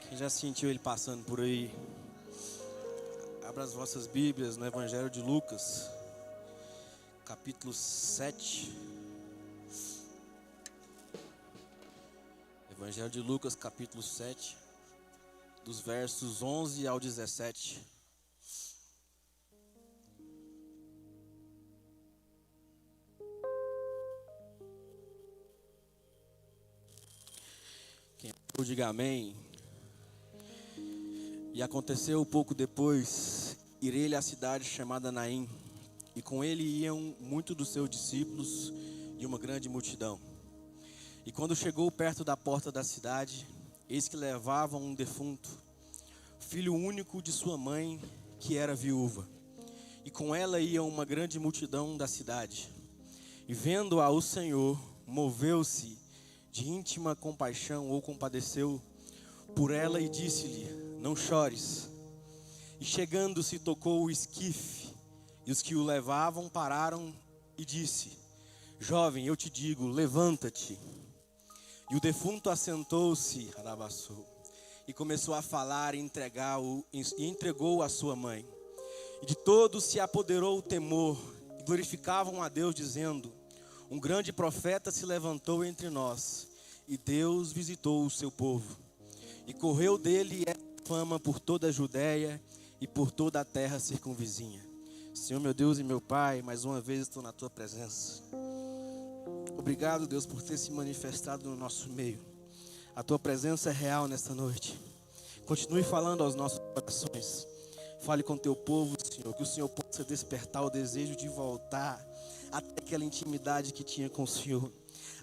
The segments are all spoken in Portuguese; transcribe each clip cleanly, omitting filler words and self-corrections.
Quem já sentiu ele passando por aí? Abra as vossas Bíblias no Evangelho de Lucas, capítulo 7. Evangelho de Lucas, capítulo 7, dos versos 11 ao 17. Quem achou, diga amém. E aconteceu pouco depois, ir ele à cidade chamada Naim, e com ele iam muitos dos seus discípulos e uma grande multidão. E quando chegou perto da porta da cidade, eis que levavam um defunto, filho único de sua mãe, que era viúva. E com ela ia uma grande multidão da cidade. E vendo-a o Senhor, moveu-se de íntima compaixão, ou compadeceu por ela, e disse-lhe: não chores. E chegando-se, tocou o esquife, e os que o levavam pararam, e disse: jovem, eu te digo, levanta-te. E o defunto assentou-se, e começou a falar e entregou a sua mãe. E de todos se apoderou o temor, e glorificavam a Deus, dizendo: um grande profeta se levantou entre nós, e Deus visitou o seu povo. E correu dele fama por toda a Judéia e por toda a terra circunvizinha. Senhor, meu Deus e meu Pai, mais uma vez estou na tua presença. Obrigado, Deus, por ter se manifestado no nosso meio. A tua presença é real nesta noite. Continue falando aos nossos corações. Fale com teu povo, Senhor, que o Senhor possa despertar o desejo de voltar até aquela intimidade que tinha com o Senhor,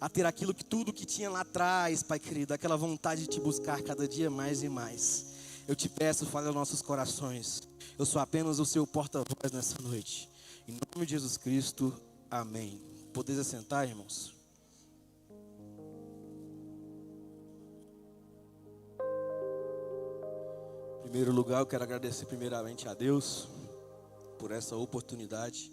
a ter aquilo que tudo que tinha lá atrás, Pai querido, aquela vontade de te buscar cada dia mais e mais. Eu te peço, fale aos nossos corações. Eu sou apenas o seu porta-voz nessa noite. Em nome de Jesus Cristo, amém. Podeis assentar, irmãos? Em primeiro lugar, eu quero agradecer primeiramente a Deus por essa oportunidade.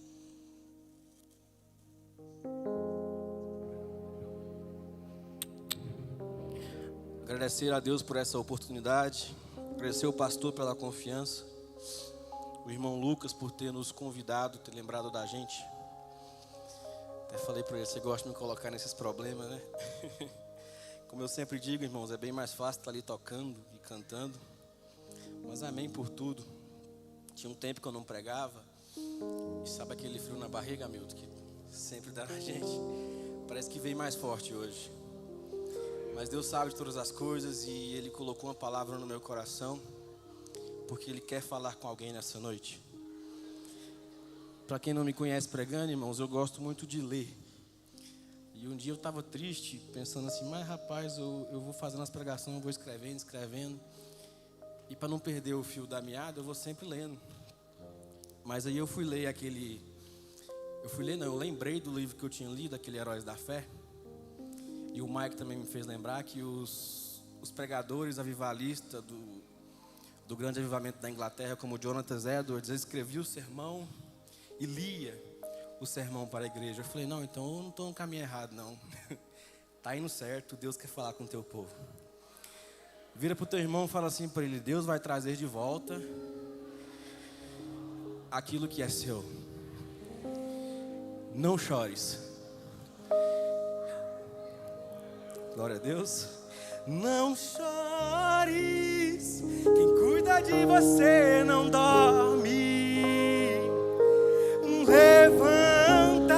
Agradecer a Deus por essa oportunidade. Agradecer ao pastor pela confiança, o irmão Lucas por ter nos convidado, ter lembrado da gente. Até falei para ele: você gosta de me colocar nesses problemas, né? Como eu sempre digo, irmãos, é bem mais fácil estar ali tocando e cantando. Mas amém por tudo. Tinha um tempo que eu não pregava. E sabe aquele frio na barriga, Milton, que sempre dá na gente? Parece que veio mais forte hoje. Mas Deus sabe de todas as coisas, e Ele colocou uma palavra no meu coração, porque Ele quer falar com alguém nessa noite. Para quem não me conhece pregando, irmãos, eu gosto muito de ler. E um dia eu estava triste, pensando assim: mas rapaz, eu vou fazendo as pregações, eu vou escrevendo. E para não perder o fio da meada, eu vou sempre lendo. Mas aí eu lembrei do livro que eu tinha lido, aquele Heróis da Fé. E o Mike também me fez lembrar que os pregadores avivalistas do grande avivamento da Inglaterra, como Jonathan Edwards, eles escreviam o sermão e lia o sermão para a igreja. Eu falei: não, então eu não estou no caminho errado, não. Está indo certo, Deus quer falar com o teu povo. Vira para o teu irmão e fala assim para ele: Deus vai trazer de volta aquilo que é seu. Não chores. Glória a Deus. Não chores, quem cuida de você não dorme. Levanta,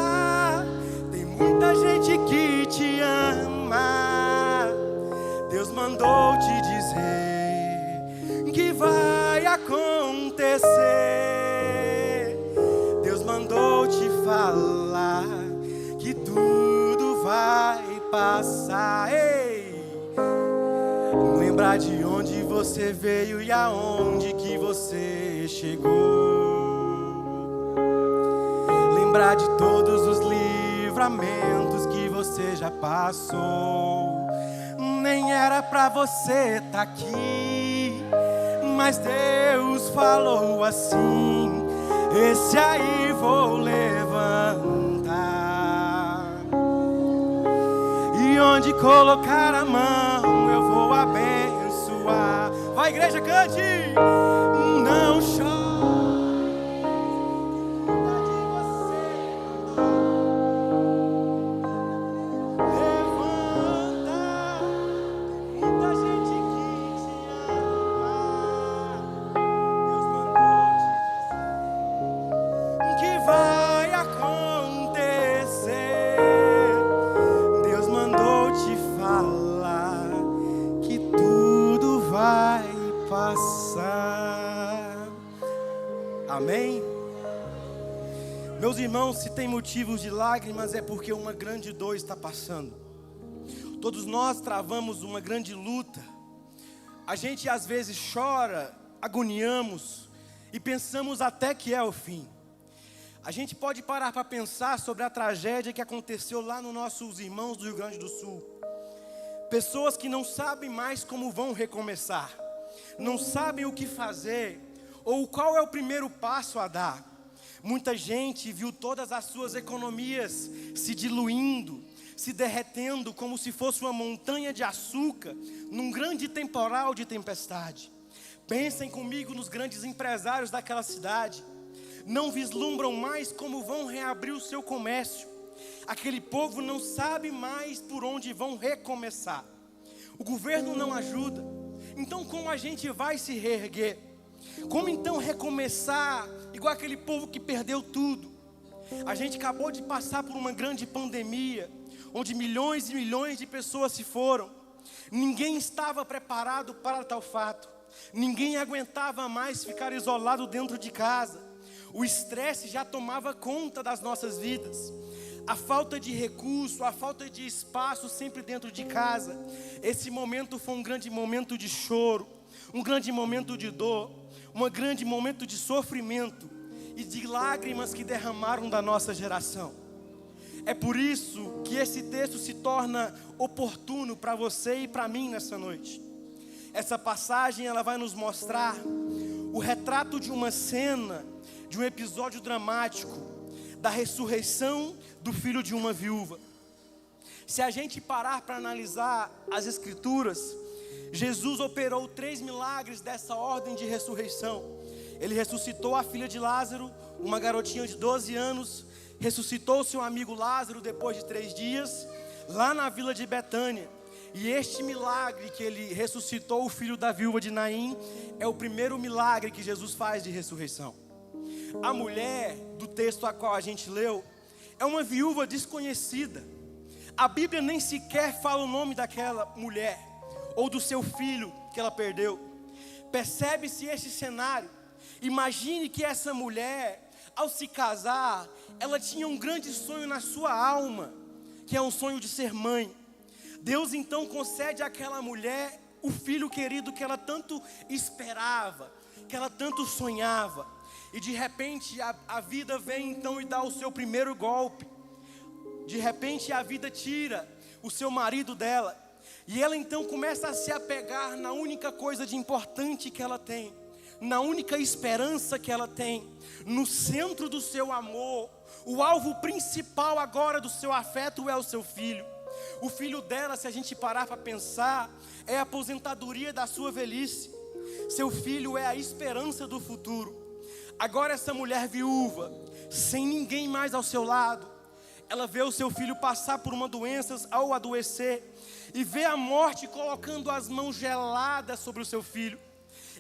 tem muita gente que te ama. Deus mandou te dizer que vai acontecer. Deus mandou te falar que tudo vai passar. Ei, lembrar de onde você veio e aonde que você chegou. Lembrar de todos os livramentos que você já passou. Nem era pra você estar aqui, mas Deus falou assim: esse aí vou levantar. E onde colocar a mão eu vou abençoar. igreja cante. Não chore. Amém? Meus irmãos, se tem motivos de lágrimas é porque uma grande dor está passando. Todos nós travamos uma grande luta. A gente às vezes chora, agoniamos e pensamos até que é o fim. A gente pode parar para pensar sobre a tragédia que aconteceu lá nos nossos irmãos do Rio Grande do Sul. Pessoas que não sabem mais como vão recomeçar, não sabem o que fazer, ou qual é o primeiro passo a dar. Muita gente viu todas as suas economias se diluindo, se derretendo como se fosse uma montanha de açúcar num grande temporal de tempestade. Pensem comigo nos grandes empresários daquela cidade. Não vislumbram mais como vão reabrir o seu comércio. Aquele povo não sabe mais por onde vão recomeçar. O governo não ajuda. Então como a gente vai se reerguer? Como então recomeçar igual aquele povo que perdeu tudo? A gente acabou de passar por uma grande pandemia, onde milhões e milhões de pessoas se foram. Ninguém estava preparado para tal fato. Ninguém aguentava mais ficar isolado dentro de casa. O estresse já tomava conta das nossas vidas. A falta de recurso, a falta de espaço sempre dentro de casa. Esse momento foi um grande momento de choro, um grande momento de dor, um grande momento de sofrimento e de lágrimas que derramaram da nossa geração. É por isso que esse texto se torna oportuno para você e para mim nessa noite. Essa passagem ela vai nos mostrar o retrato de uma cena, de um episódio dramático, da ressurreição do filho de uma viúva. Se a gente parar para analisar as escrituras, Jesus operou 3 milagres dessa ordem de ressurreição. Ele ressuscitou a filha de Lázaro, uma garotinha de 12 anos, ressuscitou seu amigo Lázaro depois de 3 dias, lá na vila de Betânia. E este milagre que ele ressuscitou o filho da viúva de Naim, é o primeiro milagre que Jesus faz de ressurreição. A mulher do texto a qual a gente leu, é uma viúva desconhecida. A Bíblia nem sequer fala o nome daquela mulher, ou do seu filho que ela perdeu. Percebe-se este cenário. Imagine que essa mulher, ao se casar, ela tinha um grande sonho na sua alma, que é um sonho de ser mãe. Deus então concede àquela mulher o filho querido que ela tanto esperava, que ela tanto sonhava. E de repente a vida vem então e dá o seu primeiro golpe. De repente a vida tira o seu marido dela. E ela então começa a se apegar na única coisa de importante que ela tem, na única esperança que ela tem, no centro do seu amor. O alvo principal agora do seu afeto é o seu filho. O filho dela, se a gente parar para pensar, é a aposentadoria da sua velhice. Seu filho é a esperança do futuro. Agora essa mulher viúva, sem ninguém mais ao seu lado, ela vê o seu filho passar por uma doença ao adoecer, e vê a morte colocando as mãos geladas sobre o seu filho.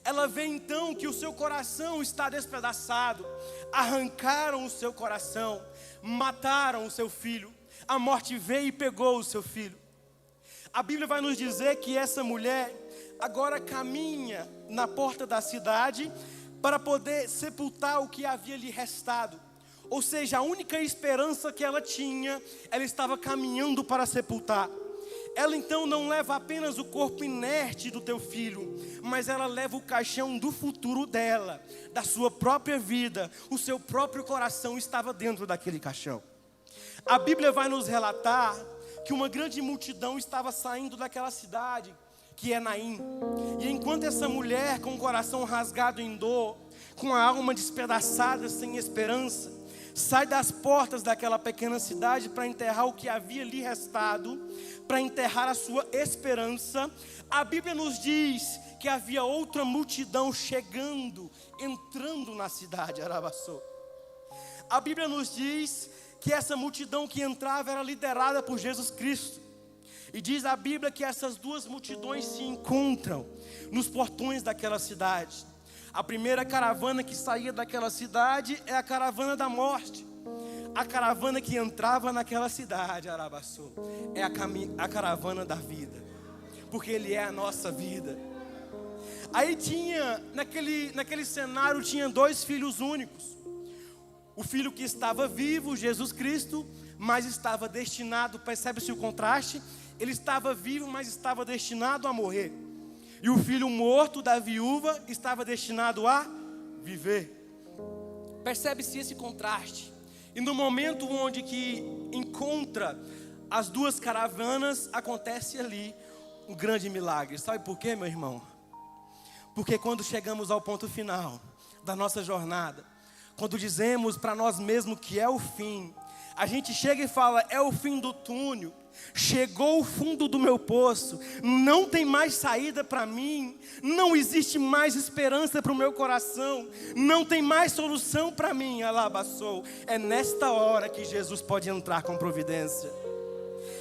Ela vê então que o seu coração está despedaçado. Arrancaram o seu coração, mataram o seu filho. A morte veio e pegou o seu filho. A Bíblia vai nos dizer que essa mulher agora caminha na porta da cidade para poder sepultar o que havia lhe restado. Ou seja, a única esperança que ela tinha, ela estava caminhando para sepultar. Ela então não leva apenas o corpo inerte do teu filho, mas ela leva o caixão do futuro dela, da sua própria vida. O seu próprio coração estava dentro daquele caixão. A Bíblia vai nos relatar que uma grande multidão estava saindo daquela cidade, que é Naim. E enquanto essa mulher com o coração rasgado em dor, com a alma despedaçada, sem esperança, sai das portas daquela pequena cidade para enterrar o que havia lhe restado, para enterrar a sua esperança, a Bíblia nos diz que havia outra multidão chegando, entrando na cidade, Arabaçô. A Bíblia nos diz que essa multidão que entrava era liderada por Jesus Cristo. E diz a Bíblia que essas duas multidões se encontram nos portões daquela cidade. A primeira caravana que saía daquela cidade é a caravana da morte. A caravana que entrava naquela cidade, Arabaçô, é a caravana da vida, porque Ele é a nossa vida. Aí tinha, naquele cenário, tinha dois filhos únicos. O filho que estava vivo, Jesus Cristo, mas estava destinado, percebe-se o contraste? Ele estava vivo, mas estava destinado a morrer. E o filho morto da viúva estava destinado a viver. Percebe-se esse contraste. E no momento onde que encontra as duas caravanas, acontece ali um grande milagre. Sabe por quê, meu irmão? Porque quando chegamos ao ponto final da nossa jornada, quando dizemos para nós mesmos que é o fim, a gente chega e fala, é o fim do túnel, chegou o fundo do meu poço, não tem mais saída para mim, não existe mais esperança para o meu coração, não tem mais solução para mim, Alabaçou. É nesta hora que Jesus pode entrar com providência.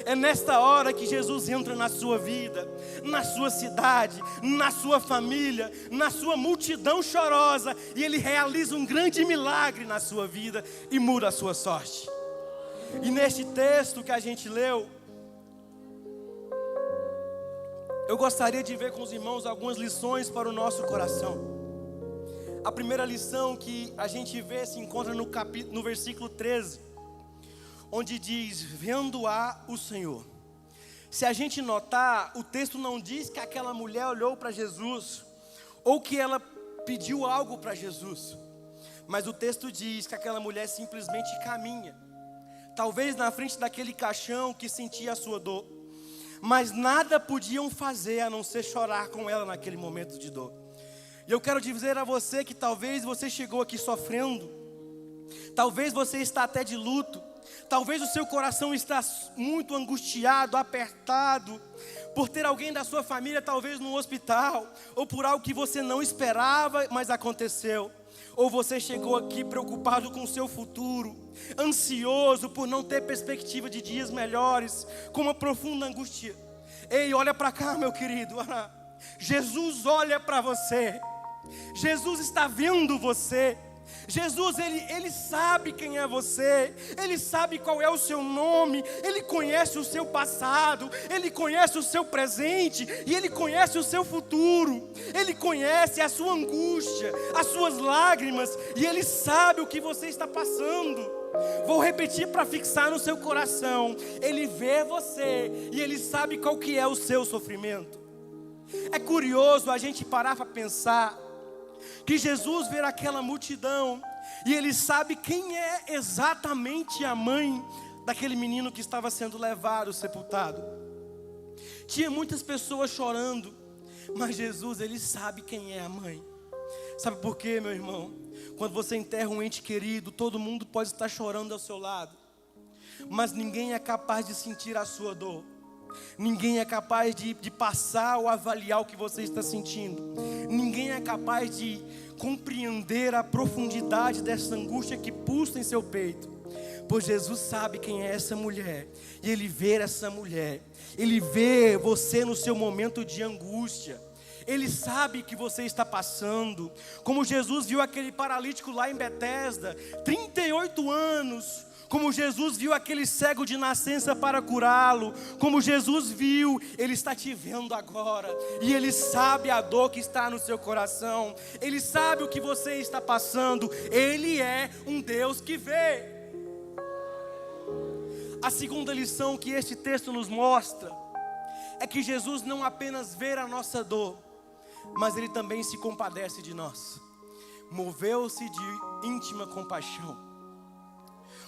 É nesta hora que Jesus entra na sua vida, na sua cidade, na sua família, na sua multidão chorosa, e Ele realiza um grande milagre na sua vida e muda a sua sorte. E neste texto que a gente leu, eu gostaria de ver com os irmãos algumas lições para o nosso coração. A primeira lição que a gente vê se encontra no versículo 13, onde diz, vendo-a o Senhor. Se a gente notar, o texto não diz que aquela mulher olhou para Jesus, ou que ela pediu algo para Jesus, mas o texto diz que aquela mulher simplesmente caminha, talvez na frente daquele caixão que sentia a sua dor, mas nada podiam fazer a não ser chorar com ela naquele momento de dor. E eu quero dizer a você que talvez você chegou aqui sofrendo, talvez você está até de luto, talvez o seu coração está muito angustiado, apertado, por ter alguém da sua família talvez no hospital, ou por algo que você não esperava, mas aconteceu. Ou você chegou aqui preocupado com o seu futuro, ansioso por não ter perspectiva de dias melhores, com uma profunda angústia. Ei, olha para cá, meu querido. Jesus olha para você. Jesus está vendo você. Jesus, ele sabe quem é você, Ele sabe qual é o seu nome, Ele conhece o seu passado, Ele conhece o seu presente e Ele conhece o seu futuro. Ele conhece a sua angústia, as suas lágrimas, e Ele sabe o que você está passando. Vou repetir para fixar no seu coração. Ele vê você e Ele sabe qual que é o seu sofrimento. É curioso a gente parar para pensar que Jesus vê aquela multidão e Ele sabe quem é exatamente a mãe daquele menino que estava sendo levado, sepultado. Tinha muitas pessoas chorando, mas Jesus, Ele sabe quem é a mãe. Sabe por quê, meu irmão? Quando você enterra um ente querido, todo mundo pode estar chorando ao seu lado, mas ninguém é capaz de sentir a sua dor. Ninguém é capaz de passar ou avaliar o que você está sentindo. Ninguém é capaz de compreender a profundidade dessa angústia que pulsa em seu peito. Pois Jesus sabe quem é essa mulher. E Ele vê essa mulher. Ele vê você no seu momento de angústia. Ele sabe que você está passando. Como Jesus viu aquele paralítico lá em Betesda, 38 anos. Como Jesus viu aquele cego de nascença para curá-lo, como Jesus viu, Ele está te vendo agora, e Ele sabe a dor que está no seu coração, Ele sabe o que você está passando, Ele é um Deus que vê. A segunda lição que este texto nos mostra, é que Jesus não apenas vê a nossa dor, mas Ele também se compadece de nós, moveu-se de íntima compaixão.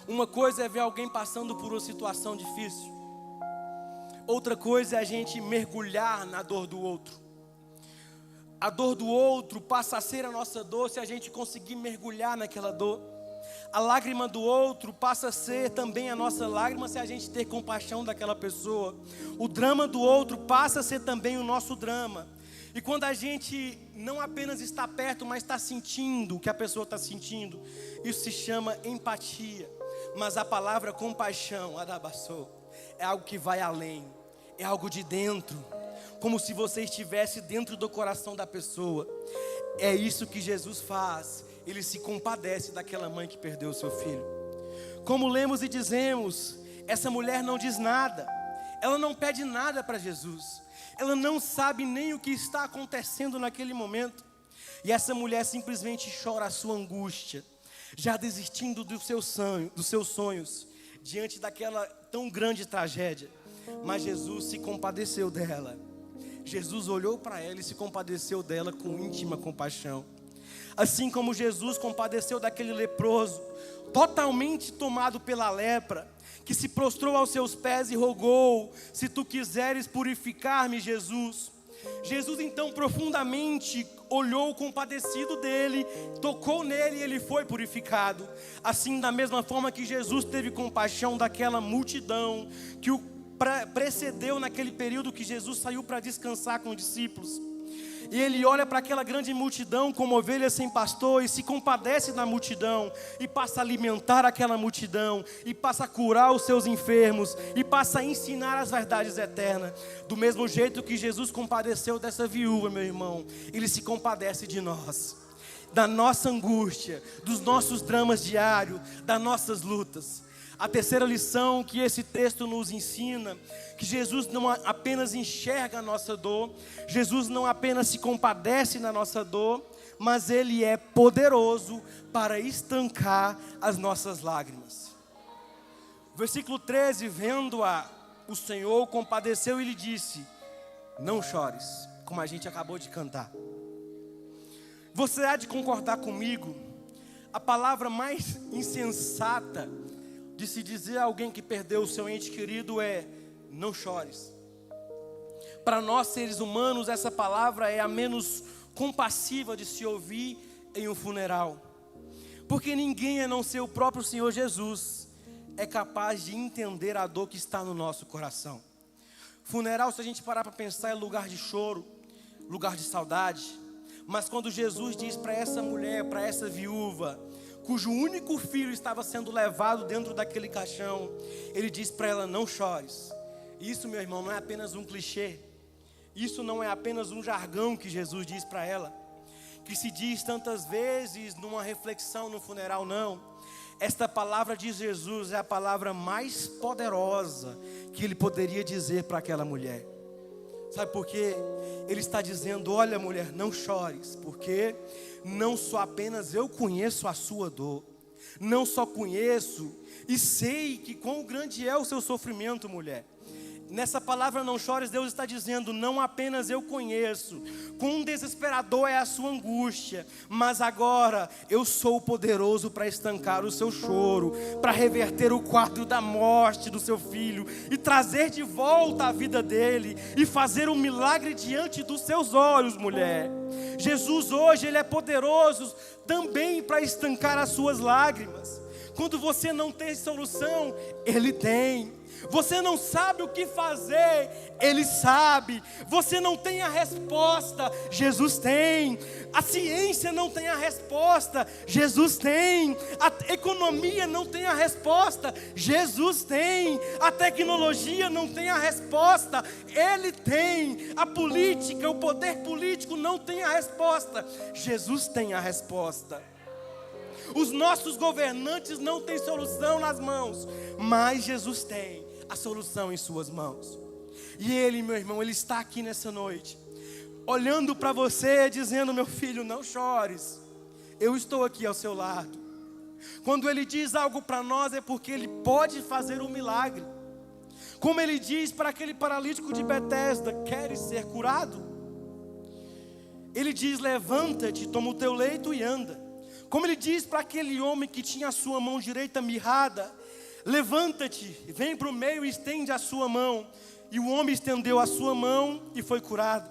Uma coisa é ver alguém passando por uma situação difícil. Outra coisa é a gente mergulhar na dor do outro. A dor do outro passa a ser a nossa dor se a gente conseguir mergulhar naquela dor. A lágrima do outro passa a ser também a nossa lágrima se a gente ter compaixão daquela pessoa. O drama do outro passa a ser também o nosso drama. E quando a gente não apenas está perto, mas está sentindo o que a pessoa está sentindo, isso se chama empatia. Mas a palavra compaixão, adabassou, é algo que vai além, é algo de dentro, como se você estivesse dentro do coração da pessoa. É isso que Jesus faz, Ele se compadece daquela mãe que perdeu o seu filho. Como lemos e dizemos, essa mulher não diz nada, ela não pede nada para Jesus, ela não sabe nem o que está acontecendo naquele momento. E essa mulher simplesmente chora a sua angústia, já desistindo dos seus sonhos, diante daquela tão grande tragédia. Mas Jesus se compadeceu dela. Jesus olhou para ela e se compadeceu dela com íntima compaixão. Assim como Jesus compadeceu daquele leproso, totalmente tomado pela lepra, que se prostrou aos seus pés e rogou: se tu quiseres purificar-me, Jesus. Jesus então profundamente olhou compadecido dele, tocou nele e ele foi purificado. Assim, da mesma forma que Jesus teve compaixão daquela multidão que o precedeu naquele período que Jesus saiu para descansar com os discípulos. E ele olha para aquela grande multidão como ovelha sem pastor e se compadece da multidão, e passa a alimentar aquela multidão, e passa a curar os seus enfermos, e passa a ensinar as verdades eternas. Do mesmo jeito que Jesus compadeceu dessa viúva, meu irmão, Ele se compadece de nós, da nossa angústia, dos nossos dramas diários, das nossas lutas. A terceira lição que esse texto nos ensina, que Jesus não apenas enxerga a nossa dor, Jesus não apenas se compadece na nossa dor, mas Ele é poderoso para estancar as nossas lágrimas. Versículo 13, vendo-a, o Senhor compadeceu e lhe disse: não chores, como a gente acabou de cantar. Você há de concordar comigo, a palavra mais insensata de se dizer a alguém que perdeu o seu ente querido é: não chores. Para nós seres humanos, essa palavra é a menos compassiva de se ouvir em um funeral, porque ninguém, a não ser o próprio Senhor Jesus, é capaz de entender a dor que está no nosso coração. Funeral, se a gente parar para pensar, é lugar de choro, lugar de saudade. Mas quando Jesus diz para essa mulher, para essa viúva, cujo único filho estava sendo levado dentro daquele caixão, Ele diz para ela: não chores. Isso, meu irmão, não é apenas um clichê. Isso não é apenas um jargão que Jesus diz para ela, que se diz tantas vezes numa reflexão no funeral, não. Esta palavra de Jesus é a palavra mais poderosa que Ele poderia dizer para aquela mulher. Sabe por quê? Ele está dizendo: olha, mulher, não chores, porque não só apenas eu conheço a sua dor, não só conheço e sei que quão grande é o seu sofrimento, mulher. Nessa palavra não chores, Deus está dizendo: não apenas eu conheço quão desesperador é a sua angústia, mas agora eu sou poderoso para estancar o seu choro, para reverter o quadro da morte do seu filho e trazer de volta a vida dele e fazer um milagre diante dos seus olhos, mulher. Jesus hoje, Ele é poderoso também para estancar as suas lágrimas. Quando você não tem solução, Ele tem. Você não sabe o que fazer, Ele sabe. Você não tem a resposta, Jesus tem. A ciência não tem a resposta, Jesus tem. A economia não tem a resposta, Jesus tem. A tecnologia não tem a resposta, Ele tem. A política, o poder político não tem a resposta, Jesus tem a resposta. Os nossos governantes não têm solução nas mãos, mas Jesus tem a solução em suas mãos. E Ele, meu irmão, Ele está aqui nessa noite, olhando para você, dizendo: meu filho, não chores, eu estou aqui ao seu lado. Quando Ele diz algo para nós, é porque Ele pode fazer um milagre. Como Ele diz para aquele paralítico de Betesda: queres ser curado? Ele diz: levanta-te, toma o teu leito e anda. Como Ele diz para aquele homem que tinha a sua mão direita mirrada: levanta-te, vem para o meio e estende a sua mão. E o homem estendeu a sua mão e foi curado.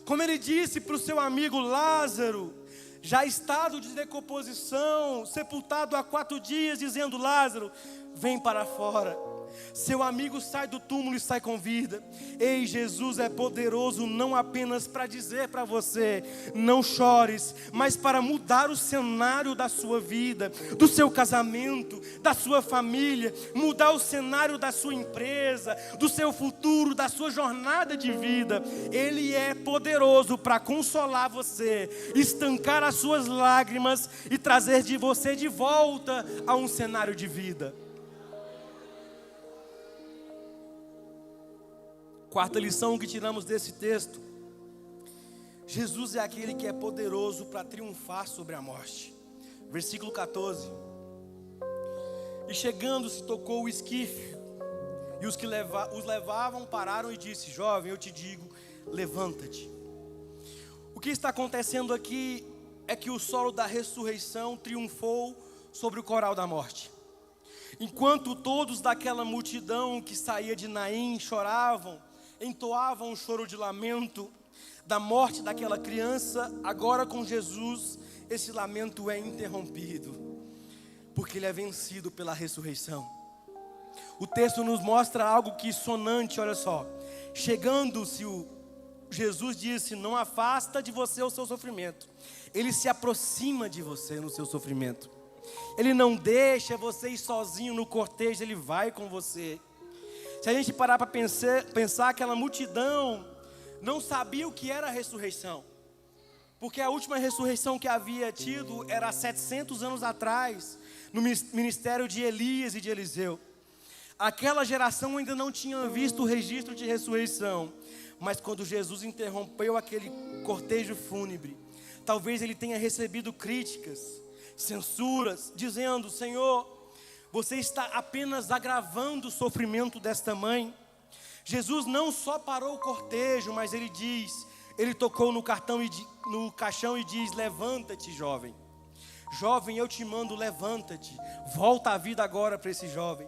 Como Ele disse para o seu amigo Lázaro, já em estado de decomposição, sepultado há 4 dias, dizendo: Lázaro, vem para fora. Seu amigo sai do túmulo e sai com vida. Ei, Jesus é poderoso não apenas para dizer para você, não chores, mas para mudar o cenário da sua vida, do seu casamento, da sua família, mudar o cenário da sua empresa, do seu futuro, da sua jornada de vida. Ele é poderoso para consolar você, estancar as suas lágrimas e trazer de você de volta a um cenário de vida. Quarta lição que tiramos desse texto: Jesus é aquele que é poderoso para triunfar sobre a morte. Versículo 14. E chegando-se tocou o esquife, e os que os levavam pararam e disse: jovem, eu te digo, levanta-te. O que está acontecendo aqui é que o solo da ressurreição triunfou sobre o coral da morte. Enquanto todos daquela multidão que saía de Naim choravam, entoavam um choro de lamento da morte daquela criança, agora com Jesus esse lamento é interrompido, porque ele é vencido pela ressurreição. O texto nos mostra algo que sonante, olha só. Chegando-se Jesus disse: não afasta de você o seu sofrimento. Ele se aproxima de você no seu sofrimento. Ele não deixa você ir sozinho no cortejo, ele vai com você. Se a gente parar para pensar, aquela multidão não sabia o que era a ressurreição. Porque a última ressurreição que havia tido era há 700 anos atrás, no ministério de Elias e de Eliseu. Aquela geração ainda não tinha visto o registro de ressurreição. Mas quando Jesus interrompeu aquele cortejo fúnebre, talvez ele tenha recebido críticas, censuras, dizendo: Senhor, você está apenas agravando o sofrimento desta mãe. Jesus não só parou o cortejo, mas ele tocou no caixão e diz: levanta-te, jovem. Jovem, eu te mando, levanta-te. Volta a vida agora para esse jovem.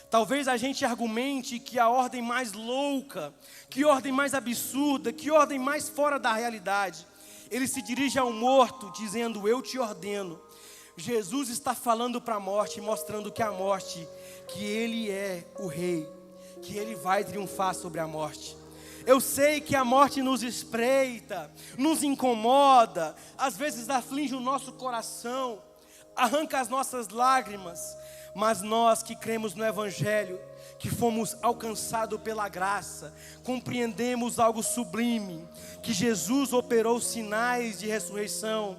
Talvez a gente argumente que a ordem mais louca, que ordem mais absurda, que ordem mais fora da realidade. Ele se dirige ao morto dizendo: eu te ordeno. Jesus está falando para a morte, mostrando que a morte, que ele é o rei, que ele vai triunfar sobre a morte. Eu sei que a morte nos espreita, nos incomoda, às vezes aflige o nosso coração, arranca as nossas lágrimas, mas nós que cremos no Evangelho, que fomos alcançados pela graça, compreendemos algo sublime, que Jesus operou sinais de ressurreição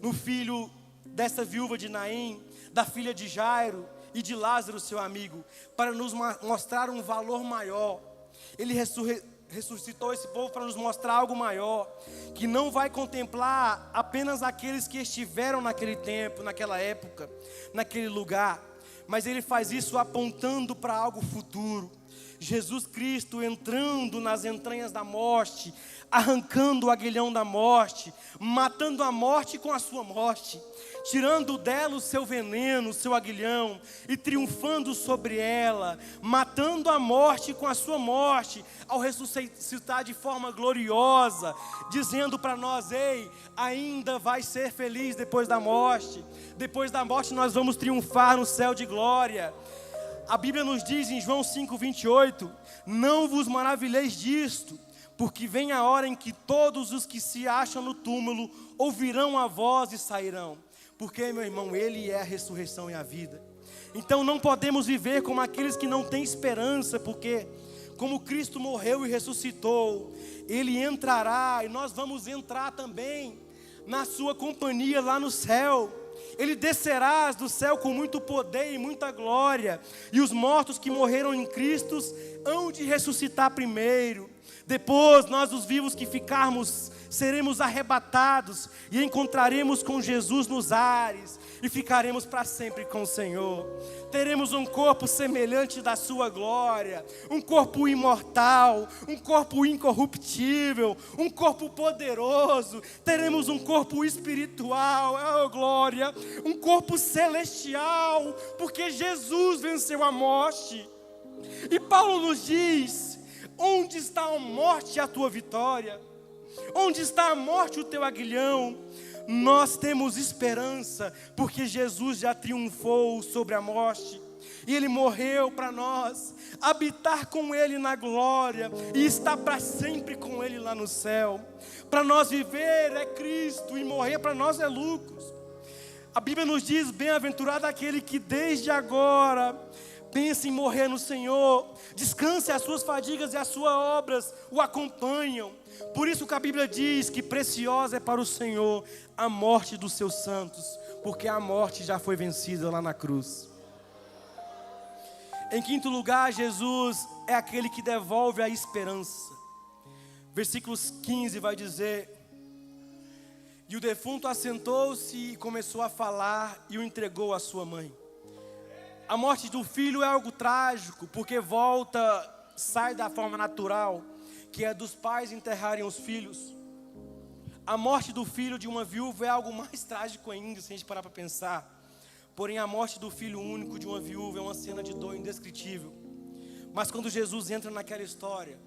no filho dessa viúva de Naim, da filha de Jairo e de Lázaro, seu amigo, para nos mostrar um valor maior. Ele ressuscitou esse povo para nos mostrar algo maior, que não vai contemplar apenas aqueles que estiveram naquele tempo, naquela época, naquele lugar, mas ele faz isso apontando para algo futuro. Jesus Cristo entrando nas entranhas da morte, arrancando o aguilhão da morte, matando a morte com a sua morte, tirando dela o seu veneno, o seu aguilhão, e triunfando sobre ela, matando a morte com a sua morte, ao ressuscitar de forma gloriosa, dizendo para nós: ei, ainda vai ser feliz depois da morte nós vamos triunfar no céu de glória. A Bíblia nos diz em João 5:28, não vos maravilheis disto, porque vem a hora em que todos os que se acham no túmulo ouvirão a voz e sairão. Porque, meu irmão, ele é a ressurreição e a vida. Então não podemos viver como aqueles que não têm esperança, porque como Cristo morreu e ressuscitou, ele entrará e nós vamos entrar também na sua companhia lá no céu. Ele descerá do céu com muito poder e muita glória, e os mortos que morreram em Cristo hão de ressuscitar primeiro. Depois nós, os vivos que ficarmos, seremos arrebatados e encontraremos com Jesus nos ares e ficaremos para sempre com o Senhor. Teremos um corpo semelhante da sua glória, um corpo imortal, um corpo incorruptível, um corpo poderoso. Teremos um corpo espiritual, oh glória, um corpo celestial, porque Jesus venceu a morte. E Paulo nos diz: onde está a morte, a tua vitória? Onde está a morte, o teu aguilhão? Nós temos esperança, porque Jesus já triunfou sobre a morte. e Ele morreu para nós, habitar com Ele na glória e estar para sempre com Ele lá no céu. Para nós viver é Cristo e morrer para nós é lucro. A Bíblia nos diz: bem-aventurado aquele que desde agora pensa em morrer no Senhor, descanse, as suas fadigas e as suas obras o acompanham. Por isso que a Bíblia diz que preciosa é para o Senhor a morte dos seus santos, porque a morte já foi vencida lá na cruz. Em quinto lugar, Jesus é aquele que devolve a esperança. Versículos 15 vai dizer: e o defunto assentou-se e começou a falar e o entregou à sua mãe. A morte do filho é algo trágico, porque sai da forma natural, que é dos pais enterrarem os filhos. A morte do filho de uma viúva é algo mais trágico ainda, se a gente parar para pensar. Porém, a morte do filho único de uma viúva é uma cena de dor indescritível. Mas quando Jesus entra naquela história,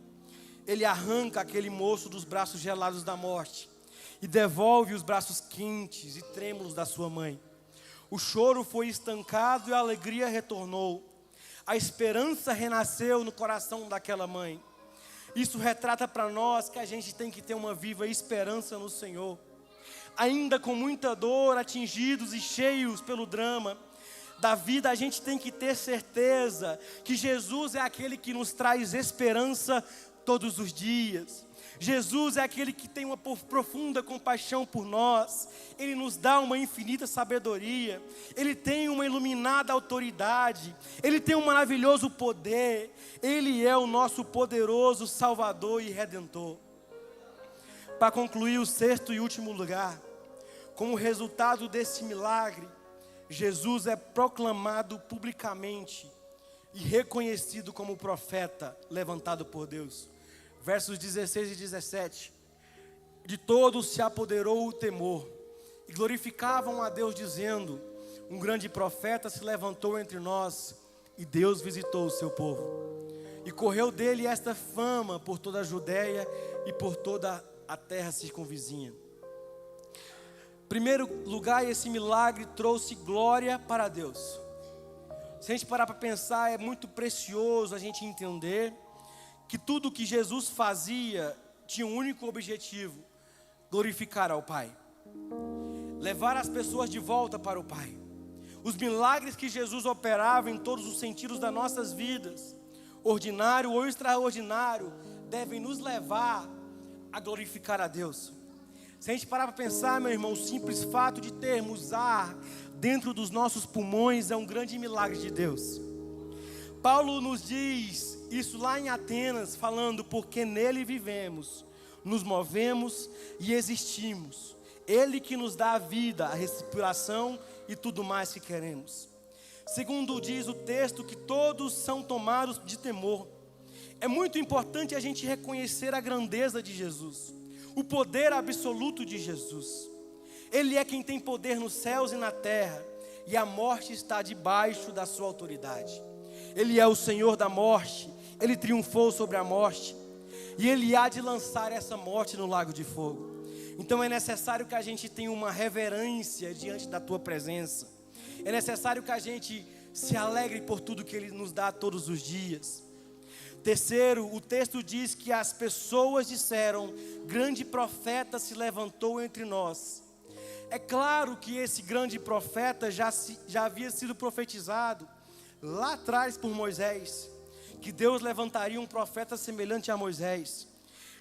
Ele arranca aquele moço dos braços gelados da morte e devolve os braços quentes e trêmulos da sua mãe. O choro foi estancado e a alegria retornou. A esperança renasceu no coração daquela mãe. Isso retrata para nós que a gente tem que ter uma viva esperança no Senhor. Ainda com muita dor, atingidos e cheios pelo drama da vida, a gente tem que ter certeza que Jesus é aquele que nos traz esperança todos os dias. Jesus é aquele que tem uma profunda compaixão por nós. Ele nos dá uma infinita sabedoria. Ele tem uma iluminada autoridade. Ele tem um maravilhoso poder. Ele é o nosso poderoso Salvador e Redentor. Para concluir, o sexto e último lugar, como resultado desse milagre, Jesus é proclamado publicamente e reconhecido como profeta levantado por Deus. Versos 16 e 17. De todos se apoderou o temor, e glorificavam a Deus dizendo: um grande profeta se levantou entre nós, e Deus visitou o seu povo. E correu dele esta fama por toda a Judéia e por toda a terra circunvizinha. Em primeiro lugar, esse milagre trouxe glória para Deus. Se a gente parar para pensar, é muito precioso a gente entender que tudo que Jesus fazia tinha um único objetivo: glorificar ao Pai, levar as pessoas de volta para o Pai. Os milagres que Jesus operava em todos os sentidos das nossas vidas, ordinário ou extraordinário, devem nos levar a glorificar a Deus. Se a gente parar para pensar, meu irmão, o simples fato de termos ar dentro dos nossos pulmões é um grande milagre de Deus. Paulo nos diz isso lá em Atenas, falando: porque nele vivemos, nos movemos e existimos. Ele que nos dá a vida, a respiração e tudo mais que queremos. Segundo diz o texto, que todos são tomados de temor. É muito importante a gente reconhecer a grandeza de Jesus, o poder absoluto de Jesus. Ele é quem tem poder nos céus e na terra, e a morte está debaixo da sua autoridade. Ele é o Senhor da morte. Ele triunfou sobre a morte, e Ele há de lançar essa morte no lago de fogo. Então é necessário que a gente tenha uma reverência diante da tua presença. É necessário que a gente se alegre por tudo que Ele nos dá todos os dias. Terceiro, o texto diz que as pessoas disseram: grande profeta se levantou entre nós. É claro que esse grande profeta já havia sido profetizado lá atrás por Moisés, que Deus levantaria um profeta semelhante a Moisés.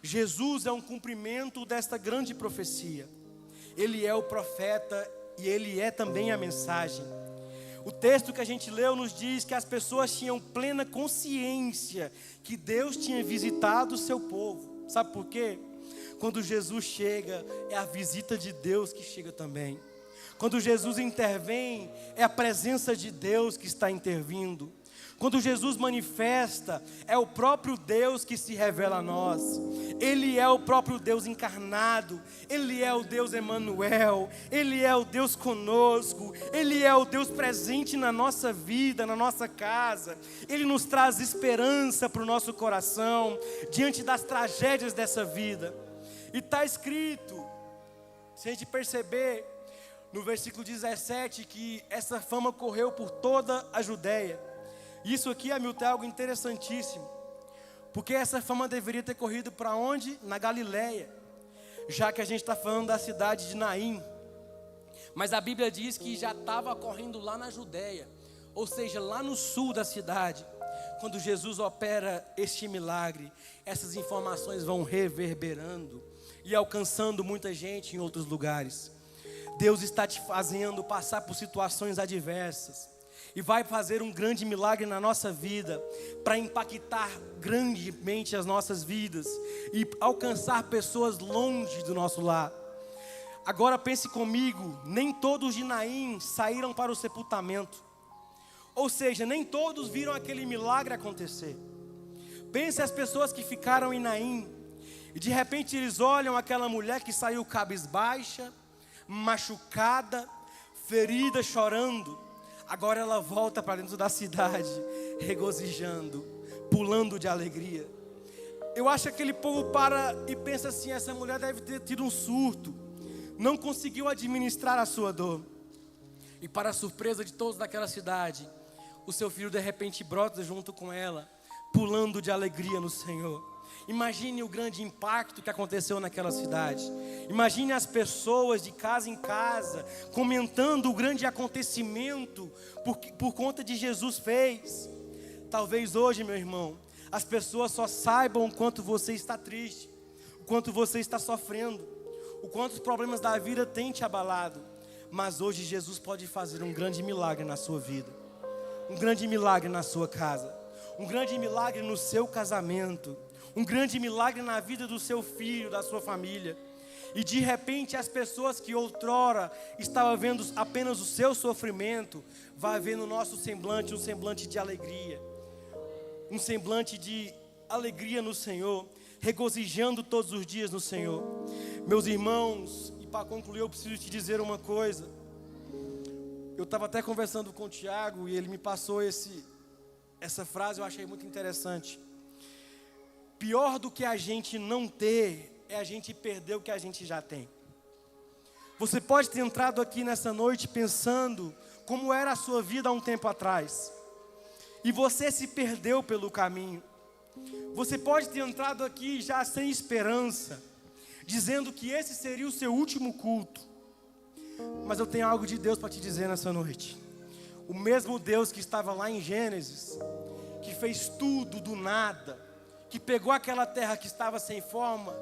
Jesus é um cumprimento desta grande profecia. Ele é o profeta e Ele é também a mensagem. O texto que a gente leu nos diz que as pessoas tinham plena consciência que Deus tinha visitado o seu povo. Sabe por quê? Quando Jesus chega, é a visita de Deus que chega também. Quando Jesus intervém, é a presença de Deus que está intervindo. Quando Jesus manifesta, é o próprio Deus que se revela a nós. Ele é o próprio Deus encarnado. Ele é o Deus Emanuel. Ele é o Deus conosco. Ele é o Deus presente na nossa vida, na nossa casa. Ele nos traz esperança para o nosso coração, diante das tragédias dessa vida. E está escrito, se a gente perceber, no versículo 17, que essa fama correu por toda a Judéia. Isso aqui, Hamilton, é algo interessantíssimo. Porque essa fama deveria ter corrido para onde? Na Galileia. Já que a gente está falando da cidade de Naim. Mas a Bíblia diz que já estava correndo lá na Judéia. Ou seja, lá no sul da cidade. Quando Jesus opera este milagre, essas informações vão reverberando e alcançando muita gente em outros lugares. Deus está te fazendo passar por situações adversas e vai fazer um grande milagre na nossa vida para impactar grandemente as nossas vidas e alcançar pessoas longe do nosso lar. Agora pense comigo, nem todos de Naim saíram para o sepultamento. Ou seja, nem todos viram aquele milagre acontecer. Pense as pessoas que ficaram em Naim e de repente eles olham aquela mulher que saiu cabisbaixa, machucada, ferida, chorando. Agora ela volta para dentro da cidade, regozijando, pulando de alegria. Eu acho que aquele povo para e pensa assim: essa mulher deve ter tido um surto, não conseguiu administrar a sua dor. E para a surpresa de todos daquela cidade, o seu filho de repente brota junto com ela, pulando de alegria no Senhor. Imagine o grande impacto que aconteceu naquela cidade. Imagine as pessoas de casa em casa comentando o grande acontecimento por conta de Jesus fez. Talvez hoje, meu irmão, as pessoas só saibam o quanto você está triste, o quanto você está sofrendo, o quanto os problemas da vida têm te abalado. Mas hoje Jesus pode fazer um grande milagre na sua vida, um grande milagre na sua casa, um grande milagre no seu casamento, um grande milagre na vida do seu filho, da sua família. E de repente as pessoas que outrora estavam vendo apenas o seu sofrimento, vai ver no nosso semblante um semblante de alegria, um semblante de alegria no Senhor, regozijando todos os dias no Senhor. Meus irmãos, e para concluir eu preciso te dizer uma coisa. Eu estava até conversando com o Tiago e ele me passou essa frase, eu achei muito interessante. Pior do que a gente não ter é a gente perder o que a gente já tem. Você pode ter entrado aqui nessa noite pensando como era a sua vida há um tempo atrás, e você se perdeu pelo caminho. Você pode ter entrado aqui já sem esperança, dizendo que esse seria o seu último culto. Mas eu tenho algo de Deus para te dizer nessa noite. O mesmo Deus que estava lá em Gênesis, que fez tudo do nada, que pegou aquela terra que estava sem forma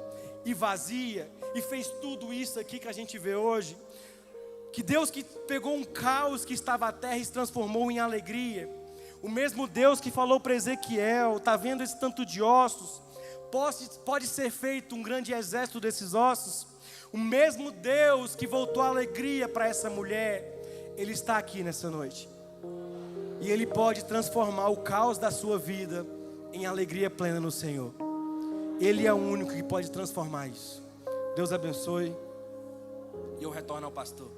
e vazia e fez tudo isso aqui que a gente vê hoje. Que Deus que pegou um caos que estava a terra e se transformou em alegria. O mesmo Deus que falou para Ezequiel: está vendo esse tanto de ossos? Pode ser feito um grande exército desses ossos. O mesmo Deus que voltou a alegria para essa mulher, Ele está aqui nessa noite. E Ele pode transformar o caos da sua vida em alegria plena no Senhor. Ele é o único que pode transformar isso. Deus abençoe. E eu retorno ao pastor.